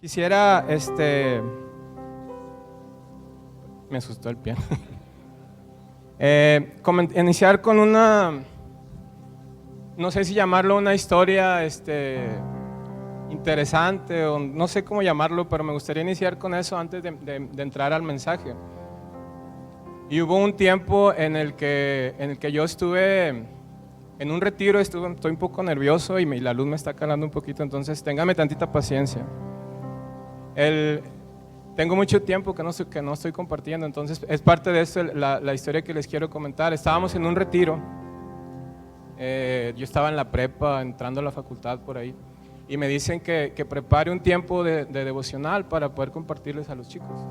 Quisiera, me asustó el piano. Iniciar con una, no sé si llamarlo una historia, interesante o no sé cómo llamarlo, pero me gustaría iniciar con eso antes de entrar al mensaje. Y hubo un tiempo en el que yo estuve en un retiro, estoy un poco nervioso y la luz me está calando un poquito, entonces téngame tantita paciencia. Tengo mucho tiempo que no estoy compartiendo, entonces es parte de esto la historia que les quiero comentar. Estábamos en un retiro, yo estaba en la prepa, entrando a la facultad por ahí, y me dicen que prepare un tiempo de devocional para poder compartirles a los chicos.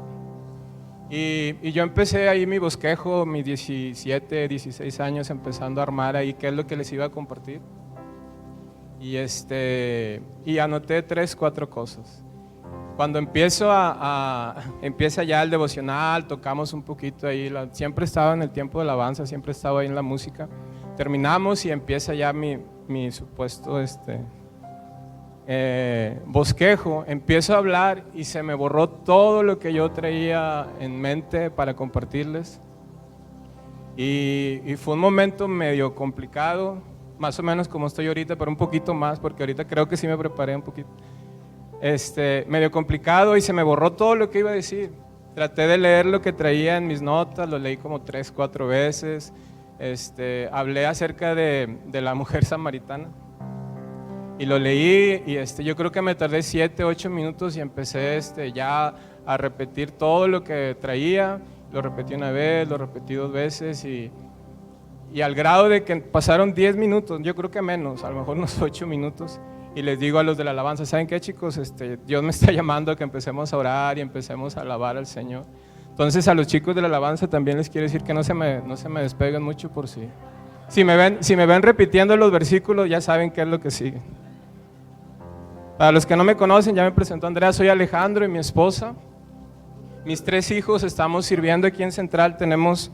Y yo empecé ahí mi bosquejo, mis 17, 16 años, empezando a armar ahí qué es lo que les iba a compartir. Y anoté 3, 4 cosas. Cuando empieza ya el devocional, tocamos un poquito ahí, siempre estaba en el tiempo de alabanza, siempre estaba ahí en la música. Terminamos y empieza ya mi supuesto bosquejo. Empiezo a hablar y se me borró todo lo que yo traía en mente para compartirles. Y fue un momento medio complicado, más o menos como estoy ahorita, pero un poquito más, porque ahorita creo que sí me preparé un poquito. Medio complicado y se me borró todo lo que iba a decir. Traté de leer lo que traía en mis notas, lo leí como 3, 4 veces. Hablé acerca de la mujer samaritana y lo leí y yo creo que me tardé 7, 8 minutos y empecé ya a repetir todo lo que traía. Lo repetí una vez, lo repetí 2 veces y al grado de que pasaron 10 minutos, yo creo que menos, a lo mejor unos 8 minutos. Y les digo a los de la alabanza, ¿saben qué, chicos? Dios me está llamando a que empecemos a orar y empecemos a alabar al Señor. Entonces a los chicos de la alabanza también les quiero decir que no se me despeguen mucho por si me ven repitiendo los versículos, ya saben qué es lo que sigue. Para los que no me conocen, ya me presentó Andrea, soy Alejandro y mi esposa. Mis 3 hijos estamos sirviendo aquí en Central, tenemos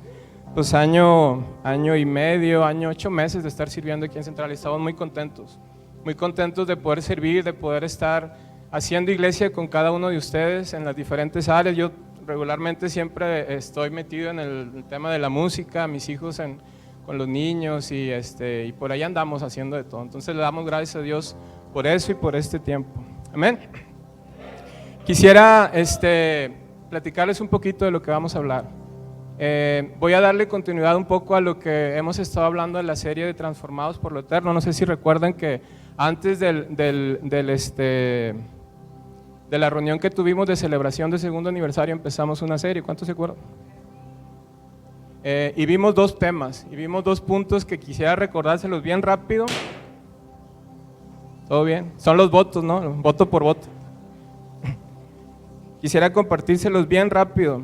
pues año y medio, año 8 meses de estar sirviendo aquí en Central y estamos muy contentos de poder servir, de poder estar haciendo iglesia con cada uno de ustedes en las diferentes áreas. Yo regularmente siempre estoy metido en el tema de la música, mis hijos con los niños y por ahí andamos haciendo de todo. Entonces le damos gracias a Dios por eso y por este tiempo. Amén. Quisiera platicarles un poquito de lo que vamos a hablar. Voy a darle continuidad un poco a lo que hemos estado hablando en la serie de Transformados por lo Eterno. No sé si recuerdan que antes de la reunión que tuvimos de celebración de segundo aniversario empezamos una serie. ¿Cuántos se acuerdan? Y vimos 2 temas, y vimos 2 puntos que quisiera recordárselos bien rápido. ¿Todo bien? Son los votos, ¿no? Voto por voto. Quisiera compartírselos bien rápido.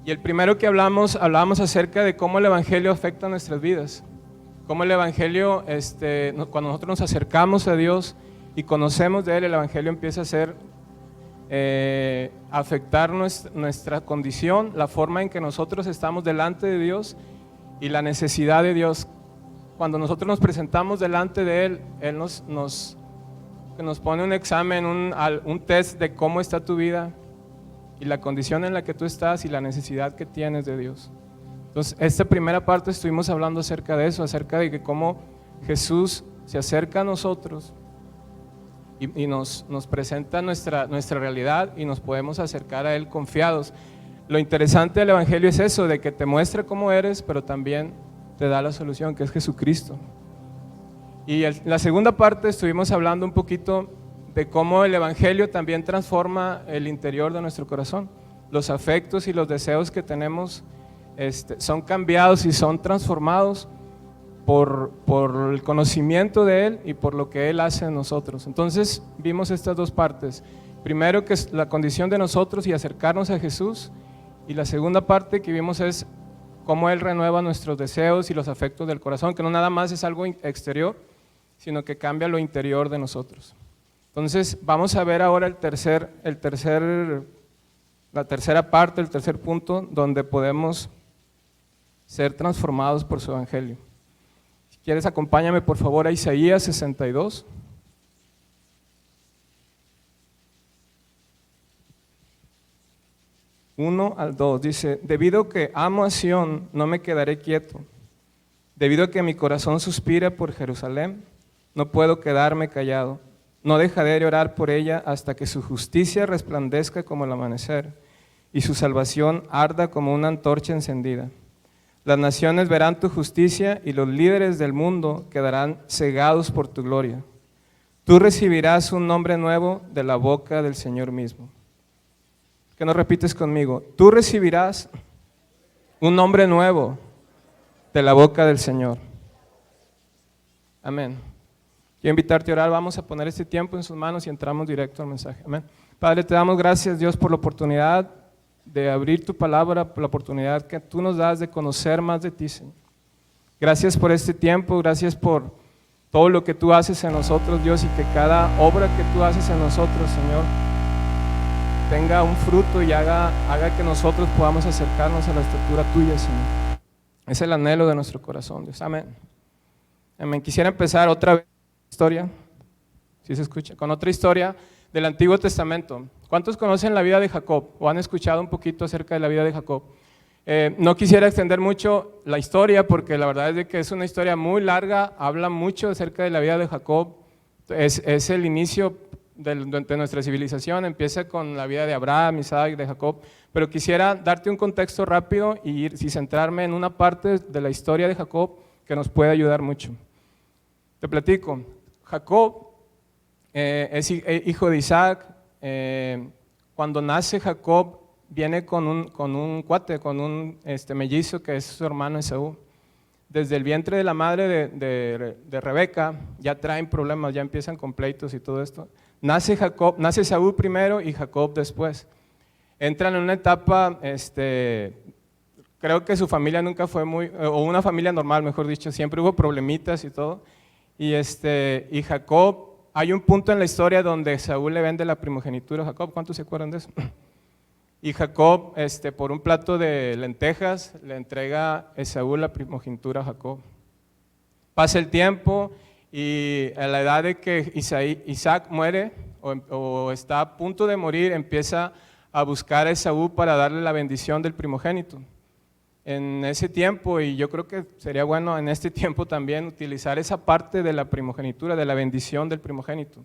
Y el primero que hablábamos acerca de cómo el Evangelio afecta nuestras vidas. Cómo el Evangelio, cuando nosotros nos acercamos a Dios y conocemos de Él, el Evangelio empieza a afectar nuestra condición, la forma en que nosotros estamos delante de Dios y la necesidad de Dios. Cuando nosotros nos presentamos delante de Él, Él nos pone un examen, un test de cómo está tu vida y la condición en la que tú estás y la necesidad que tienes de Dios. Entonces, esta primera parte estuvimos hablando acerca de eso, acerca de que cómo Jesús se acerca a nosotros y nos presenta nuestra realidad y nos podemos acercar a Él confiados. Lo interesante del Evangelio es eso, de que te muestra cómo eres, pero también te da la solución, que es Jesucristo. Y la segunda parte estuvimos hablando un poquito de cómo el Evangelio también transforma el interior de nuestro corazón. Los afectos y los deseos que tenemos son cambiados y son transformados por el conocimiento de Él y por lo que Él hace en nosotros. Entonces vimos estas 2 partes. Primero, que es la condición de nosotros y acercarnos a Jesús, y la segunda parte que vimos es cómo Él renueva nuestros deseos y los afectos del corazón, que no nada más es algo exterior, sino que cambia lo interior de nosotros. Entonces vamos a ver ahora la tercera parte, el tercer punto, donde podemos ser transformados por su Evangelio. Si quieres, acompáñame por favor a Isaías 62. 1 al 2, dice, debido a que amo a Sión, no me quedaré quieto. Debido a que mi corazón suspira por Jerusalén, no puedo quedarme callado. No dejaré de orar por ella hasta que su justicia resplandezca como el amanecer y su salvación arda como una antorcha encendida. Las naciones verán tu justicia y los líderes del mundo quedarán cegados por tu gloria. Tú recibirás un nombre nuevo de la boca del Señor mismo. ¿Qué no repites conmigo? Tú recibirás un nombre nuevo de la boca del Señor. Amén. Quiero invitarte a orar. Vamos a poner este tiempo en sus manos y entramos directo al mensaje. Amén. Padre, te damos gracias, Dios, por la oportunidad de abrir tu palabra, por la oportunidad que tú nos das de conocer más de ti, Señor. Gracias por este tiempo, gracias por todo lo que tú haces en nosotros, Dios, y que cada obra que tú haces en nosotros, Señor, tenga un fruto y haga que nosotros podamos acercarnos a la estatura tuya, Señor. Es el anhelo de nuestro corazón, Dios. Amén. Amén. Quisiera empezar otra vez historia, ¿sí se escucha? Con otra historia del Antiguo Testamento. ¿Cuántos conocen la vida de Jacob o han escuchado un poquito acerca de la vida de Jacob? No quisiera extender mucho la historia porque la verdad es de que es una historia muy larga, habla mucho acerca de la vida de Jacob, es el inicio de nuestra civilización, empieza con la vida de Abraham, Isaac, de Jacob, pero quisiera darte un contexto rápido y centrarme en una parte de la historia de Jacob que nos puede ayudar mucho. Te platico, Jacob es hijo de Isaac. Cuando nace Jacob viene con un cuate, con un mellizo que es su hermano Esaú. Desde el vientre de la madre de Rebeca ya traen problemas, ya empiezan con pleitos y todo esto. Nace Esaú primero y Jacob después. Entran en una etapa, creo que su familia nunca fue o una familia normal, mejor dicho, siempre hubo problemitas y todo. Y Jacob, hay un punto en la historia donde Esaú le vende la primogenitura a Jacob. ¿Cuántos se acuerdan de eso? Y Jacob, por un plato de lentejas, le entrega Esaú la primogenitura a Jacob. Pasa el tiempo y a la edad de que Isaac muere o está a punto de morir, empieza a buscar a Esaú para darle la bendición del primogénito. En ese tiempo, y yo creo que sería bueno en este tiempo también utilizar esa parte de la primogenitura, de la bendición del primogénito.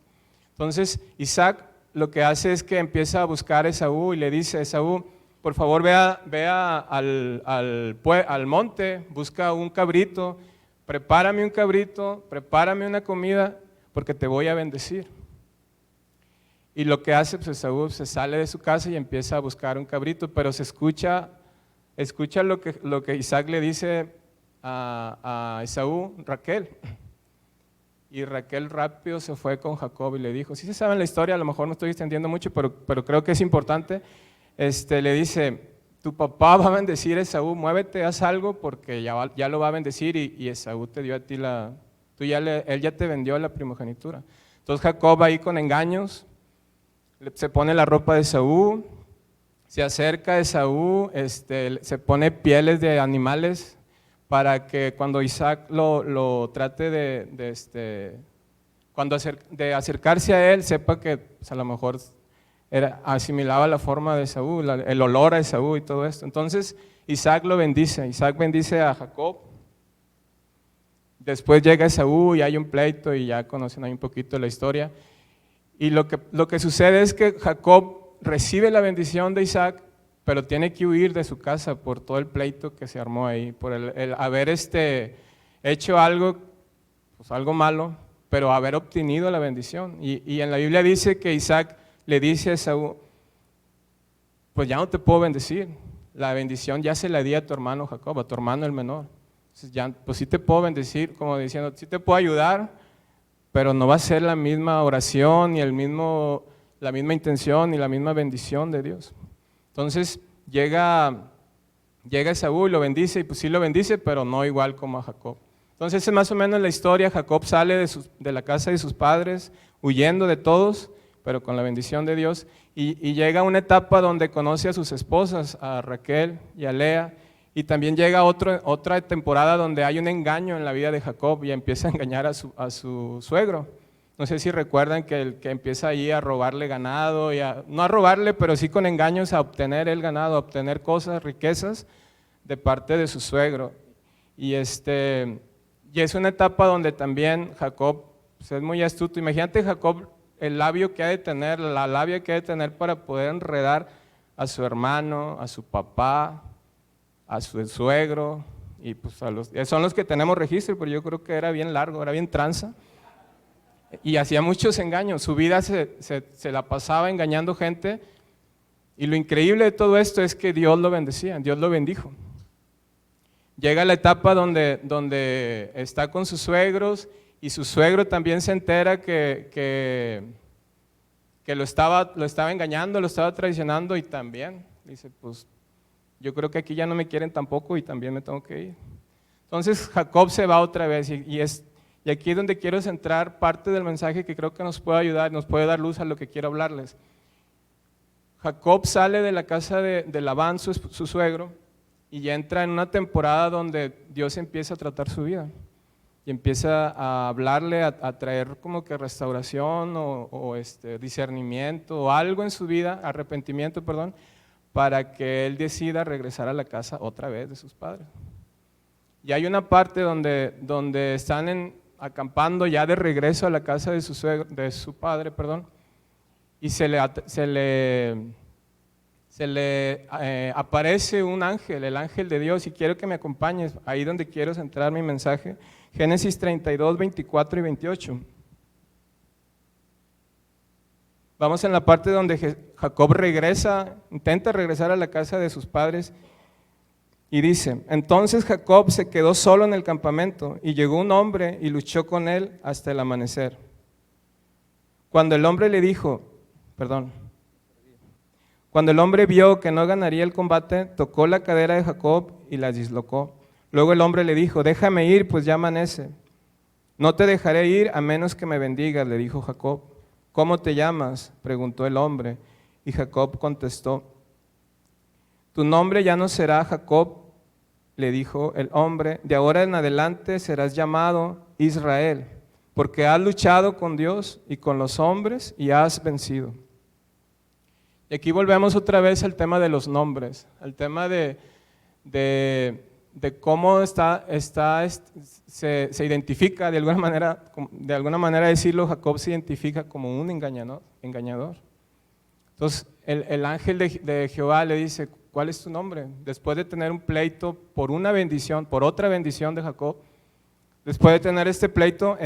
Entonces Isaac lo que hace es que empieza a buscar a Esaú y le dice a Esaú, por favor vea al monte, busca un cabrito, prepárame un cabrito, prepárame una comida, porque te voy a bendecir. Y lo que hace, pues Esaú se sale de su casa y empieza a buscar un cabrito, pero se escucha lo que Isaac le dice a Esaú, Raquel. Y Raquel rápido se fue con Jacob y le dijo, sí se sabe la historia, a lo mejor no estoy extendiendo mucho, pero creo que es importante. Le dice, tu papá va a bendecir a Esaú, muévete, haz algo porque ya lo va a bendecir y Esaú te dio a ti él ya te vendió la primogenitura. Entonces Jacob ahí con engaños, se pone la ropa de Esaú, se acerca a Esaú, se pone pieles de animales para que cuando Isaac lo trate de acercarse a él, sepa que pues, a lo mejor asimilaba la forma de Esaú, el olor a Esaú y todo esto. Entonces Isaac lo bendice, Isaac bendice a Jacob. Después llega Esaú y hay un pleito y ya conocen ahí un poquito la historia. Y lo que sucede es que Jacob recibe la bendición de Isaac, pero tiene que huir de su casa por todo el pleito que se armó ahí, por el haber hecho algo, pues algo malo, pero haber obtenido la bendición. Y en la Biblia dice que Isaac le dice a Esaú, pues ya no te puedo bendecir, la bendición ya se la di a tu hermano Jacob, a tu hermano el menor. Entonces ya, pues sí te puedo bendecir, como diciendo, sí te puedo ayudar, pero no va a ser la misma oración, ni la misma intención, ni la misma bendición de Dios. Entonces llega Esaú y lo bendice, y pues sí lo bendice, pero no igual como a Jacob. Entonces es más o menos la historia. Jacob sale de la casa de sus padres, huyendo de todos, pero con la bendición de Dios, y llega a una etapa donde conoce a sus esposas, a Raquel y a Lea, y también llega otra temporada donde hay un engaño en la vida de Jacob y empieza a engañar a su suegro. No sé si recuerdan que empieza ahí a robarle ganado, no a robarle, pero sí con engaños a obtener el ganado, a obtener cosas, riquezas de parte de su suegro. Y es una etapa donde también Jacob pues, es muy astuto. Imagínate Jacob, el labio que ha de tener, la labia que ha de tener para poder enredar a su hermano, a su papá, a su suegro, y pues son los que tenemos registro, pero yo creo que era bien largo, era bien tranza. Y hacía muchos engaños, su vida se la pasaba engañando gente, y lo increíble de todo esto es que Dios lo bendecía, Dios lo bendijo. Llega la etapa donde está con sus suegros, y su suegro también se entera que lo estaba engañando, lo estaba traicionando, y también dice, pues yo creo que aquí ya no me quieren tampoco y también me tengo que ir. Entonces Jacob se va otra vez, y aquí es donde quiero centrar parte del mensaje que creo que nos puede ayudar, nos puede dar luz a lo que quiero hablarles. Jacob sale de la casa de Labán, su suegro, y entra en una temporada donde Dios empieza a tratar su vida y empieza a hablarle, a traer como que restauración o discernimiento o algo en su vida, arrepentimiento, perdón, para que él decida regresar a la casa otra vez de sus padres. Y hay una parte donde están acampando ya de regreso a la casa de su padre, y se le aparece un ángel, el ángel de Dios, y quiero que me acompañes ahí donde quiero centrar mi mensaje, Génesis 32, 24 y 28. Vamos en la parte donde Jacob intenta regresar a la casa de sus padres, y dice, entonces Jacob se quedó solo en el campamento, y llegó un hombre y luchó con él hasta el amanecer. Cuando el hombre vio que no ganaría el combate, tocó la cadera de Jacob y la dislocó. Luego el hombre le dijo, déjame ir, pues ya amanece. No te dejaré ir a menos que me bendigas, le dijo Jacob. ¿Cómo te llamas?, preguntó el hombre, y Jacob contestó, tu nombre ya no será Jacob, le dijo el hombre, de ahora en adelante serás llamado Israel, porque has luchado con Dios y con los hombres y has vencido. Y aquí volvemos otra vez al tema de los nombres, al tema de cómo se identifica, de alguna manera decirlo, Jacob se identifica como un engañador. Entonces el ángel de Jehová le dice, ¿cuál es tu nombre? Después de tener un pleito por otra bendición de Jacob, después de tener este pleito,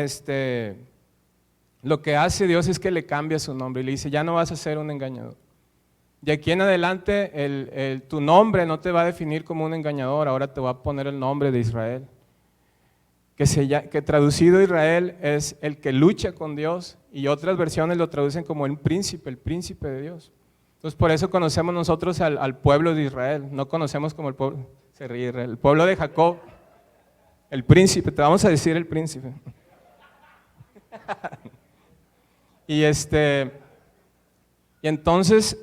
lo que hace Dios es que le cambia su nombre y le dice, ya no vas a ser un engañador. De aquí en adelante tu nombre no te va a definir como un engañador, ahora te va a poner el nombre de Israel. Que traducido Israel es el que lucha con Dios, y otras versiones lo traducen como el príncipe de Dios. Entonces por eso conocemos nosotros al pueblo de Israel, no conocemos como el pueblo, se ríe Israel, el pueblo de Jacob, el príncipe, te vamos a decir el príncipe. Y entonces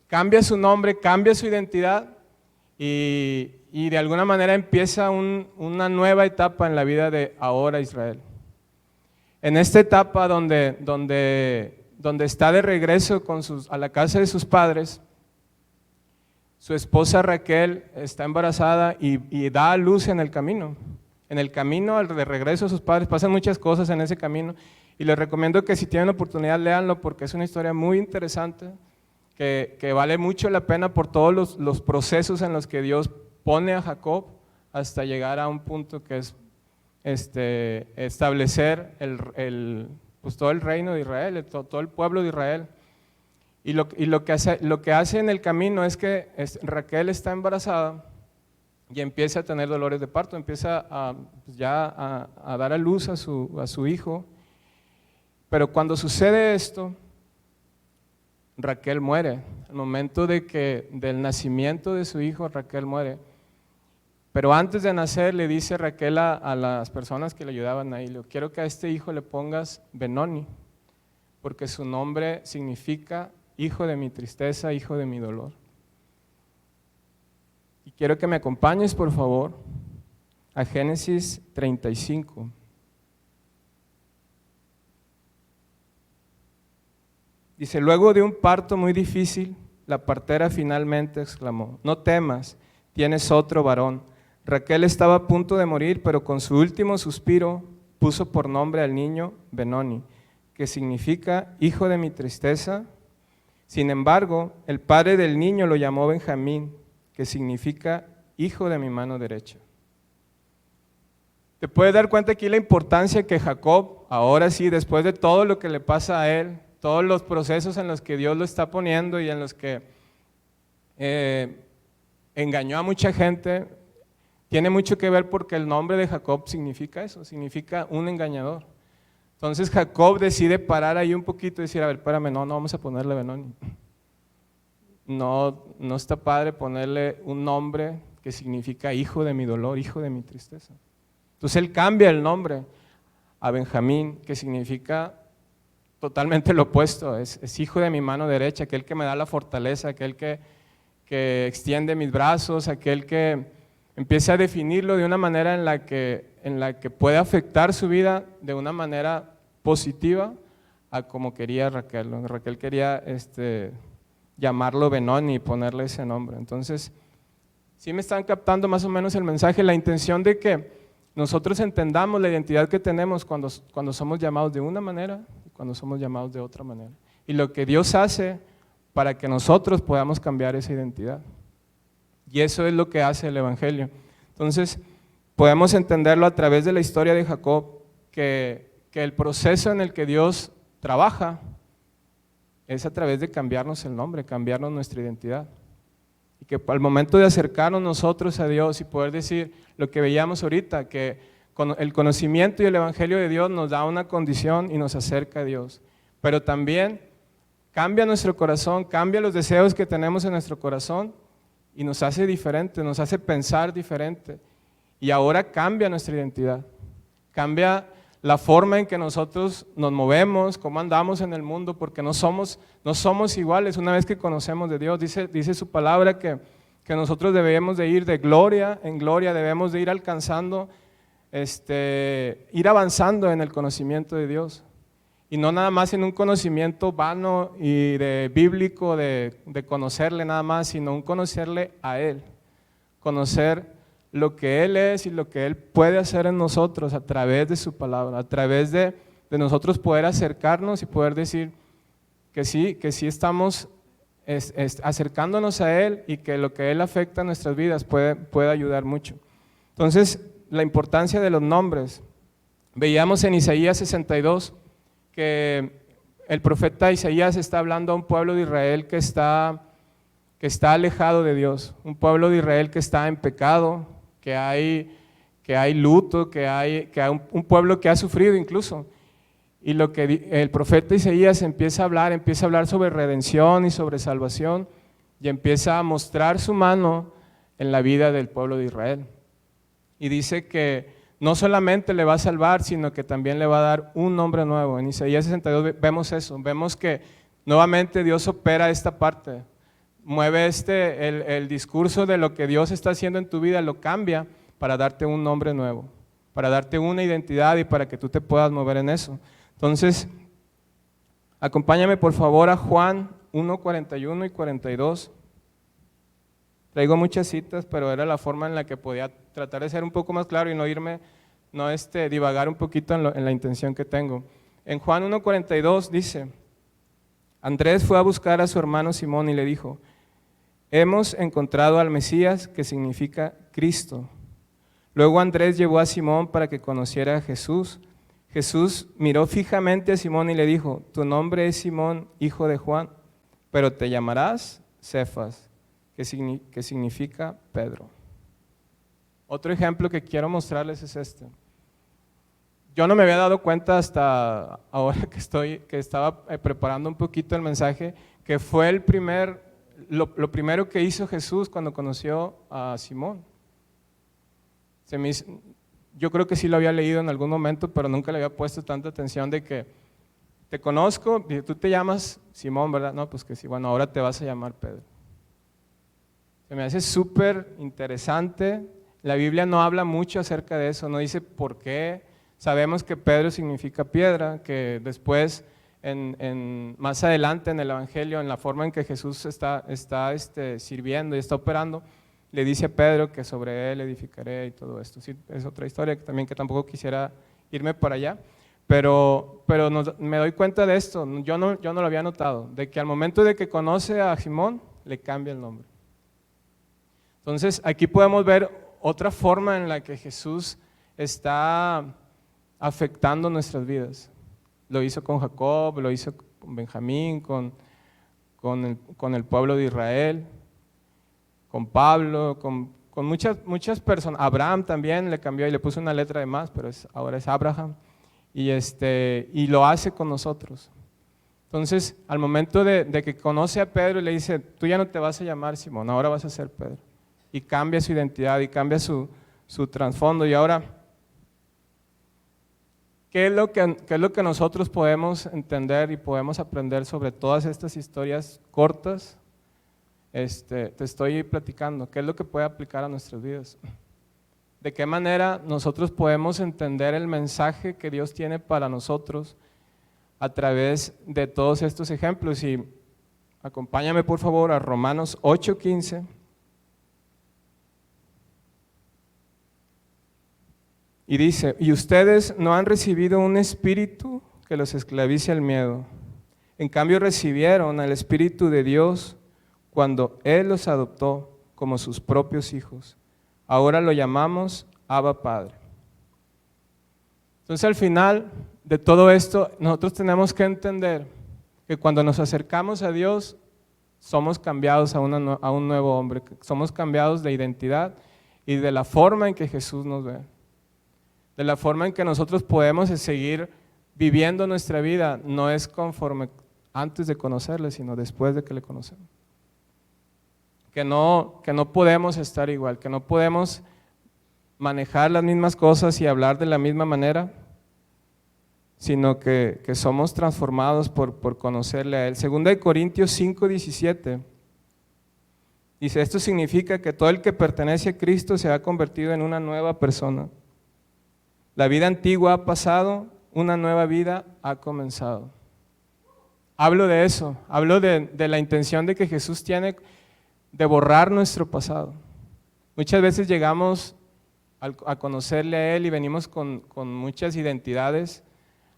cambia su nombre, cambia su identidad, y de alguna manera empieza una nueva etapa en la vida de ahora Israel. En esta etapa donde está de regreso a la casa de sus padres, su esposa Raquel está embarazada y da a luz en el camino. En el camino de regreso a sus padres pasan muchas cosas en ese camino, y les recomiendo que si tienen oportunidad léanlo, porque es una historia muy interesante que vale mucho la pena por todos los procesos en los que Dios pone a Jacob hasta llegar a un punto que es establecer pues todo el reino de Israel, todo el pueblo de Israel. Y lo que hace en el camino es que Raquel está embarazada y empieza a tener dolores de parto, empieza a dar a luz a su hijo. Pero cuando sucede esto, Raquel muere. Al momento del nacimiento de su hijo, Raquel muere. Pero antes de nacer le dice Raquel a las personas que le ayudaban ahí, quiero que a este hijo le pongas Benoni, porque su nombre significa hijo de mi tristeza, hijo de mi dolor. Y quiero que me acompañes, por favor, a Génesis 35. Dice, luego de un parto muy difícil, la partera finalmente exclamó, no temas, tienes otro varón. Raquel estaba a punto de morir, pero con su último suspiro puso por nombre al niño Benoni, que significa hijo de mi tristeza. Sin embargo, el padre del niño lo llamó Benjamín, que significa hijo de mi mano derecha. Te puedes dar cuenta aquí la importancia que Jacob, ahora sí, después de todo lo que le pasa a él, todos los procesos en los que Dios lo está poniendo y en los que engañó a mucha gente, tiene mucho que ver porque el nombre de Jacob significa eso, significa un engañador. Entonces Jacob decide parar ahí un poquito y decir, a ver, espérame, no vamos a ponerle Benoni. No está padre ponerle un nombre que significa hijo de mi dolor, hijo de mi tristeza. Entonces él cambia el nombre a Benjamín, que significa totalmente lo opuesto, es hijo de mi mano derecha, aquel que me da la fortaleza, aquel que extiende mis brazos, aquel que empieza a definirlo de una manera en la que puede afectar su vida de una manera positiva a como quería Raquel. Raquel quería llamarlo Benoni y ponerle ese nombre. Entonces, sí me están captando más o menos el mensaje, la intención de que nosotros entendamos la identidad que tenemos cuando somos llamados de una manera y cuando somos llamados de otra manera. Y lo que Dios hace para que nosotros podamos cambiar esa identidad. Y eso es lo que hace el Evangelio. Entonces, podemos entenderlo a través de la historia de Jacob, que el proceso en el que Dios trabaja es a través de cambiarnos el nombre, cambiarnos nuestra identidad. Y que al momento de acercarnos nosotros a Dios y poder decir lo que veíamos ahorita, que el conocimiento y el Evangelio de Dios nos da una condición y nos acerca a Dios, pero también cambia nuestro corazón, cambia los deseos que tenemos en nuestro corazón y nos hace diferente, nos hace pensar diferente. Y ahora cambia nuestra identidad, cambia la forma en que nosotros nos movemos, cómo andamos en el mundo, porque no somos iguales una vez que conocemos de Dios. Dice su palabra que nosotros debemos de ir de gloria en gloria, debemos de ir alcanzando, ir avanzando en el conocimiento de Dios. Y no nada más en un conocimiento vano y de bíblico, de conocerle nada más, sino un conocerle a Él, conocer lo que Él es y lo que Él puede hacer en nosotros a través de su palabra, a través de nosotros poder acercarnos y poder decir que sí estamos acercándonos a Él y que lo que Él afecta a nuestras vidas puede ayudar mucho. Entonces, la importancia de los nombres. Veíamos en Isaías 62 que el profeta Isaías está hablando a un pueblo de Israel que está alejado de Dios, un pueblo de Israel que está en pecado, que hay luto, que hay un pueblo que ha sufrido incluso. Y lo que el profeta Isaías empieza a hablar sobre redención y sobre salvación, y empieza a mostrar su mano en la vida del pueblo de Israel. Y dice que no solamente le va a salvar, sino que también le va a dar un nombre nuevo. En Isaías 62 vemos eso, vemos que nuevamente Dios opera esta parte. Mueve el discurso de lo que Dios está haciendo en tu vida, lo cambia para darte un nombre nuevo, para darte una identidad y para que tú te puedas mover en eso. Entonces, acompáñame por favor a Juan 1, 41 y 42. Traigo muchas citas, pero era la forma en la que podía tratar de ser un poco más claro y no divagar un poquito en la intención que tengo. En Juan 1, 42 dice, Andrés fue a buscar a su hermano Simón y le dijo, hemos encontrado al Mesías, que significa Cristo. Luego Andrés llevó a Simón para que conociera a Jesús. Jesús miró fijamente a Simón y le dijo, tu nombre es Simón, hijo de Juan, pero te llamarás Cefas, que significa Pedro. Otro ejemplo que quiero mostrarles es este. Yo no me había dado cuenta hasta ahora que estaba preparando un poquito el mensaje, que fue lo primero que hizo Jesús cuando conoció a Simón. Yo creo que sí lo había leído en algún momento, pero nunca le había puesto tanta atención de que te conozco, y tú te llamas Simón, ¿verdad? No, pues que sí, bueno, ahora te vas a llamar Pedro. Se me hace súper interesante. La Biblia no habla mucho acerca de eso, no dice por qué. Sabemos que Pedro significa piedra, que después más adelante en el Evangelio, en la forma en que Jesús está sirviendo y está operando, le dice a Pedro que sobre él edificaré y todo esto. Sí, es otra historia que tampoco quisiera irme para allá, pero me doy cuenta de esto, yo no lo había notado, de que al momento de que conoce a Simón, le cambia el nombre. Entonces aquí podemos ver otra forma en la que Jesús está afectando nuestras vidas. Lo hizo con Jacob, lo hizo con Benjamín, con el pueblo de Israel, con Pablo, con muchas personas. Abraham también le cambió y le puso una letra de más, pero ahora es Abraham. Y lo hace con nosotros. Entonces, al momento de que conoce a Pedro, le dice, tú ya no te vas a llamar Simón, ahora vas a ser Pedro. Y cambia su identidad y cambia su trasfondo. Y ahora, ¿qué es lo que nosotros podemos entender y podemos aprender sobre todas estas historias cortas? Te estoy platicando, ¿qué es lo que puede aplicar a nuestras vidas? ¿De qué manera nosotros podemos entender el mensaje que Dios tiene para nosotros a través de todos estos ejemplos? Y acompáñame por favor a Romanos 8:15. Y dice, y ustedes no han recibido un espíritu que los esclavice al miedo. En cambio recibieron al Espíritu de Dios cuando Él los adoptó como sus propios hijos. Ahora lo llamamos Abba Padre. Entonces al final de todo esto, nosotros tenemos que entender que cuando nos acercamos a Dios, somos cambiados a un nuevo hombre, somos cambiados de identidad y de la forma en que Jesús nos ve. De la forma en que nosotros podemos seguir viviendo nuestra vida, no es conforme antes de conocerle, sino después de que le conocemos. Que no podemos estar igual, que no podemos manejar las mismas cosas y hablar de la misma manera, sino que somos transformados por conocerle a Él. 2 Corintios 5:17 dice, esto significa que todo el que pertenece a Cristo se ha convertido en una nueva persona. La vida antigua ha pasado, una nueva vida ha comenzado. Hablo de eso, hablo de la intención de que Jesús tiene de borrar nuestro pasado. Muchas veces llegamos a conocerle a Él y venimos con muchas identidades.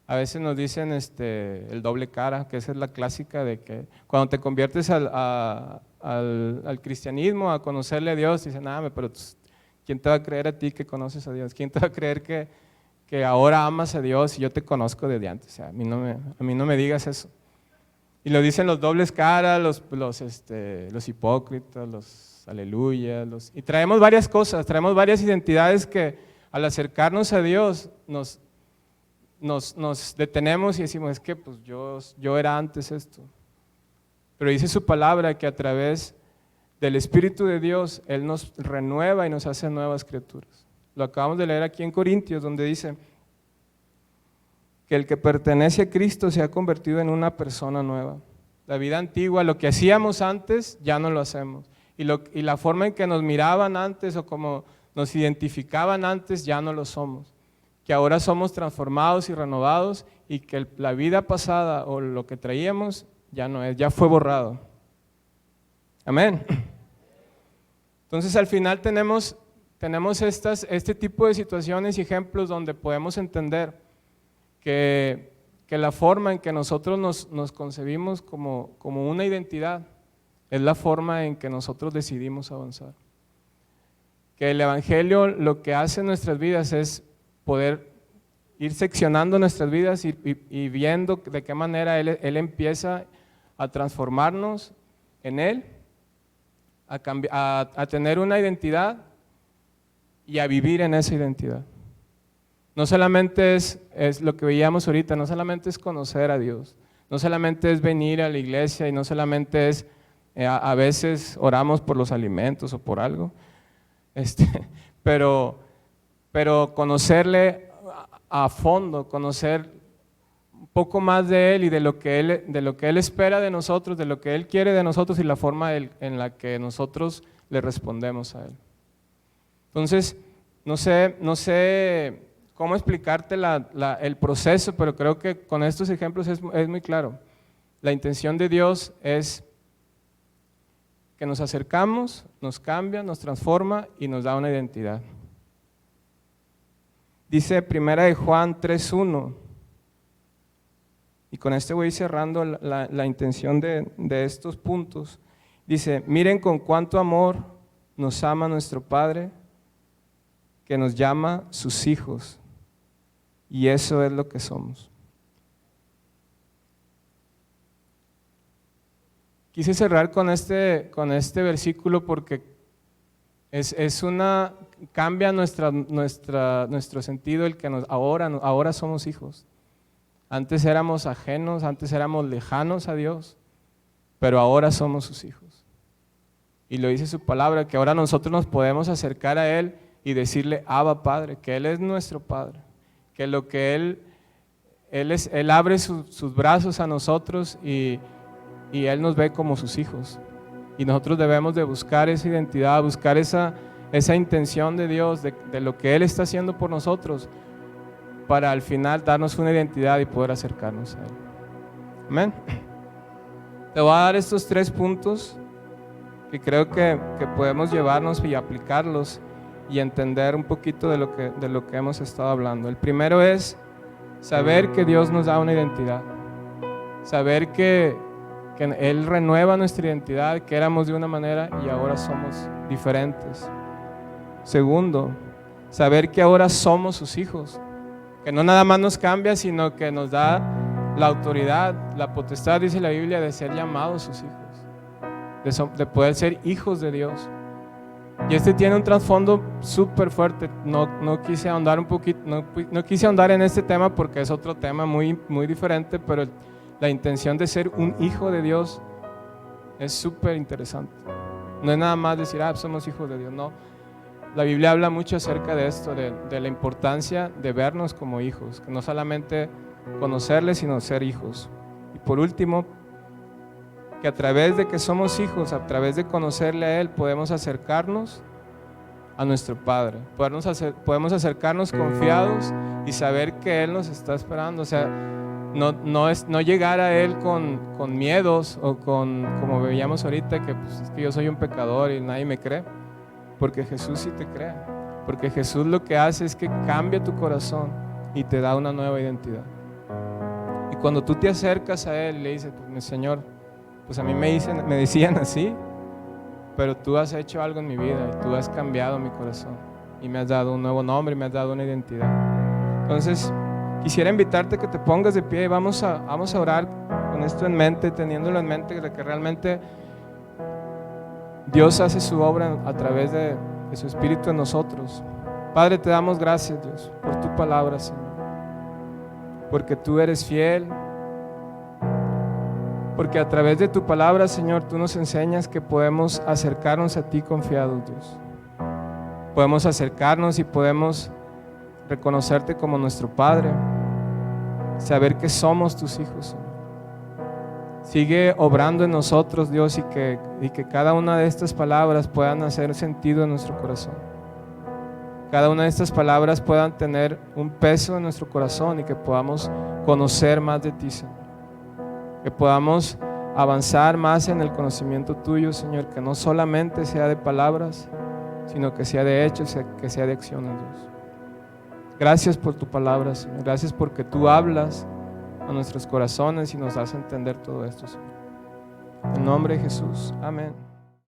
A veces nos dicen el doble cara, que esa es la clásica de que cuando te conviertes al cristianismo, a conocerle a Dios, dicen, pero ¿quién te va a creer a ti que conoces a Dios? ¿Quién te va a creer que ahora amas a Dios y yo te conozco desde antes? O sea, a mí no me digas eso. Y lo dicen los dobles caras, los hipócritas, los aleluyas, y traemos varias cosas, traemos varias identidades que al acercarnos a Dios nos detenemos y decimos, es que pues yo era antes esto. Pero dice su palabra que a través del Espíritu de Dios, Él nos renueva y nos hace nuevas criaturas. Lo acabamos de leer aquí en Corintios, donde dice que el que pertenece a Cristo se ha convertido en una persona nueva. La vida antigua, lo que hacíamos antes, ya no lo hacemos. Y la forma en que nos miraban antes o como nos identificaban antes, ya no lo somos. Que ahora somos transformados y renovados y que la vida pasada o lo que traíamos ya no es, ya fue borrado. Amén. Entonces al final tenemos este tipo de situaciones y ejemplos donde podemos entender que la forma en que nosotros nos concebimos como una identidad es la forma en que nosotros decidimos avanzar. Que el Evangelio lo que hace en nuestras vidas es poder ir seccionando nuestras vidas y viendo de qué manera Él empieza a transformarnos en Él, a tener una identidad y a vivir en esa identidad. No solamente es lo que veíamos ahorita, no solamente es conocer a Dios, no solamente es venir a la iglesia y no solamente es, a veces oramos por los alimentos o por algo, pero conocerle a fondo, conocer un poco más de Él y de lo que Él espera de nosotros, de lo que Él quiere de nosotros y la forma en la que nosotros le respondemos a Él. Entonces, no sé cómo explicarte el proceso, pero creo que con estos ejemplos es muy claro. La intención de Dios es que nos acercamos, nos cambia, nos transforma y nos da una identidad. Dice 1 Juan 3:1, y con este voy cerrando la intención de estos puntos. Dice, miren con cuánto amor nos ama nuestro Padre, que nos llama sus hijos, y eso es lo que somos. Quise cerrar con este versículo porque cambia nuestro sentido el que ahora somos hijos. Antes éramos ajenos, antes éramos lejanos a Dios, pero ahora somos sus hijos. Y lo dice su palabra, que ahora nosotros nos podemos acercar a Él y decirle, Abba Padre, que Él es nuestro Padre, que lo que Él abre sus brazos a nosotros y Él nos ve como sus hijos. Y nosotros debemos de buscar esa identidad, buscar esa intención de Dios, de lo que Él está haciendo por nosotros, para al final darnos una identidad y poder acercarnos a Él. Amén. Te voy a dar estos 3 puntos que creo que podemos llevarnos y aplicarlos y entender un poquito de lo que hemos estado hablando. El primero es saber que Dios nos da una identidad, saber que Él renueva nuestra identidad, que éramos de una manera y ahora somos diferentes. Segundo, saber que ahora somos sus hijos, que no nada más nos cambia, sino que nos da la autoridad, la potestad, dice la Biblia, de ser llamados sus hijos, de poder ser hijos de Dios. Y tiene un trasfondo súper fuerte. No quise ahondar un poquito, no quise ahondar en este tema porque es otro tema muy, muy diferente, pero la intención de ser un hijo de Dios es súper interesante. No es nada más decir, somos hijos de Dios, no. La Biblia habla mucho acerca de esto, de la importancia de vernos como hijos, que no solamente conocerle, sino ser hijos. Y por último, que a través de que somos hijos, a través de conocerle a Él, podemos acercarnos a nuestro Padre, podemos acercarnos confiados y saber que Él nos está esperando. O sea, no llegar a Él con miedos o como veíamos ahorita, que pues, es que yo soy un pecador y nadie me cree, porque Jesús sí te cree, porque Jesús lo que hace es que cambia tu corazón y te da una nueva identidad. Y cuando tú te acercas a Él, le dices, pues, Señor, pues a mí me decían así, pero tú has hecho algo en mi vida y tú has cambiado mi corazón y me has dado un nuevo nombre y me has dado una identidad. Entonces, quisiera invitarte a que te pongas de pie y vamos a orar con esto en mente, teniéndolo en mente, de que realmente Dios hace su obra a través de su Espíritu en nosotros. Padre, te damos gracias, Dios, por tu palabra, Señor, porque tú eres fiel, porque a través de tu palabra, Señor, tú nos enseñas que podemos acercarnos a ti confiados, Dios. Podemos acercarnos y podemos reconocerte como nuestro Padre, saber que somos tus hijos, Señor. Sigue obrando en nosotros, Dios, y que cada una de estas palabras puedan hacer sentido en nuestro corazón. Cada una de estas palabras puedan tener un peso en nuestro corazón y que podamos conocer más de ti, Señor. Que podamos avanzar más en el conocimiento tuyo, Señor, que no solamente sea de palabras, sino que sea de hechos, que sea de acciones, Dios. Gracias por tu palabra, Señor. Gracias porque tú hablas a nuestros corazones y nos das a entender todo esto, Señor. En nombre de Jesús. Amén.